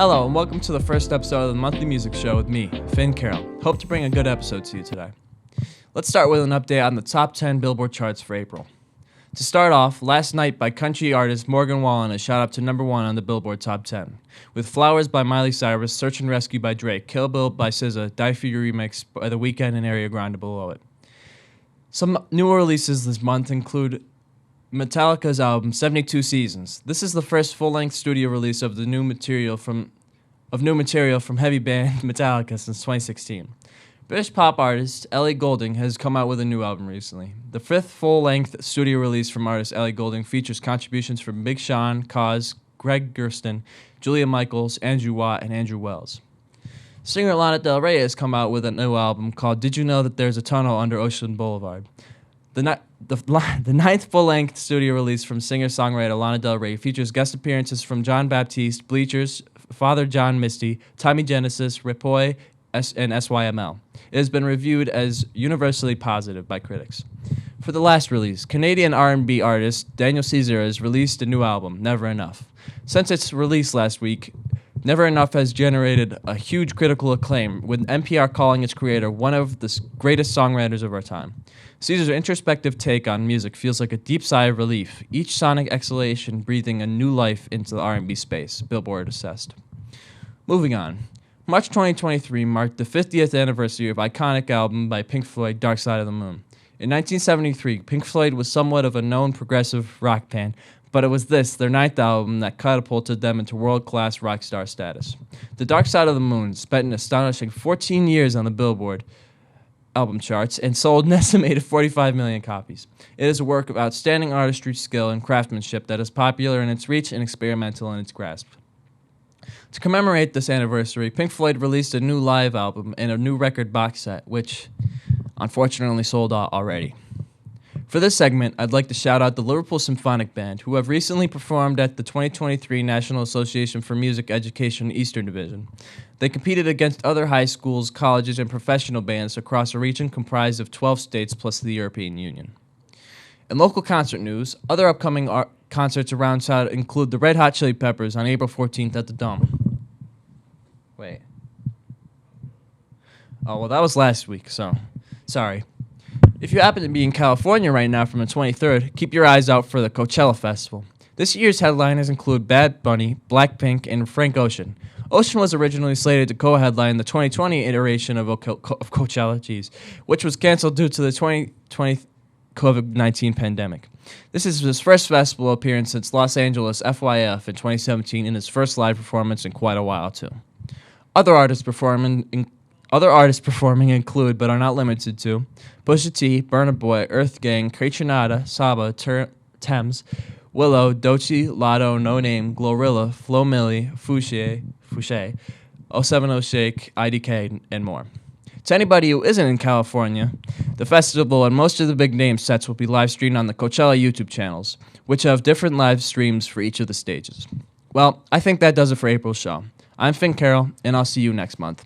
Hello, and welcome to the first episode of the monthly music show with me, Finn Carroll. Hope to bring a good episode to you today. Let's start with an update on the top 10 Billboard charts for April. To start off, Last Night by country artist Morgan Wallen has shot up to number 1 on the Billboard Top 10, with Flowers by Miley Cyrus, Search and Rescue by Drake, Kill Bill by SZA, Die For You remix by The Weeknd, and Ariana Grande below it. Some newer releases this month include Metallica's album 72 Seasons. This is the first full-length studio release of new material from heavy band Metallica since 2016. British pop artist Ellie Goulding has come out with a new album recently. The fifth full-length studio release from artist Ellie Goulding features contributions from Big Sean, Cause, Greg Gersten, Julia Michaels, Andrew Watt, and Andrew Wells. Singer Lana Del Rey has come out with a new album called Did You Know That There's a Tunnel Under Ocean Boulevard? The ninth full-length studio release from singer-songwriter Lana Del Rey features guest appearances from John Baptiste, Bleachers, Father John Misty, Tommy Genesis, Ripoy, and SYML. It has been reviewed as universally positive by critics. For the last release, Canadian R&B artist Daniel Caesar has released a new album, Never Enough. Since its release last week, Never Enough has generated a huge critical acclaim, with NPR calling its creator one of the greatest songwriters of our time. Caesar's introspective take on music feels like a deep sigh of relief, each sonic exhalation breathing a new life into the R&B space, Billboard assessed. Moving on. March 2023 marked the 50th anniversary of iconic album by Pink Floyd, Dark Side of the Moon. In 1973, Pink Floyd was somewhat of a known progressive rock band, but it was this, their ninth album, that catapulted them into world-class rock star status. The Dark Side of the Moon spent an astonishing 14 years on the Billboard album charts and sold an estimated 45 million copies. It is a work of outstanding artistry, skill, and craftsmanship that is popular in its reach and experimental in its grasp. To commemorate this anniversary, Pink Floyd released a new live album and a new record box set, which unfortunately sold out already. For this segment, I'd like to shout out the Liverpool Symphonic Band, who have recently performed at the 2023 National Association for Music Education Eastern Division. They competed against other high schools, colleges, and professional bands across a region comprised of 12 states plus the European Union. In local concert news, other upcoming concerts around town include the Red Hot Chili Peppers on April 14th at the Dome. Wait. Oh, well, that was last week, so sorry. If you happen to be in California right now from the 23rd, keep your eyes out for the Coachella Festival. This year's headliners include Bad Bunny, Blackpink, and Frank Ocean. Ocean was originally slated to co-headline the 2020 iteration of Coachella, which was canceled due to the 2020 COVID-19 pandemic. This is his first festival appearance since Los Angeles FYF in 2017 and his first live performance in quite a while, too. Other artists performing include, but are not limited to, Pusha T, Burna Boy, Earth Gang, Kaytranada, Saba, Thames, Willow, Doechii, Lotto, No Name, Glorilla, Flo Milli, Fouché, 070 Shake, IDK, and more. To anybody who isn't in California, the festival and most of the big name sets will be live streamed on the Coachella YouTube channels, which have different live streams for each of the stages. Well, I think that does it for April's show. I'm Finn Carroll, and I'll see you next month.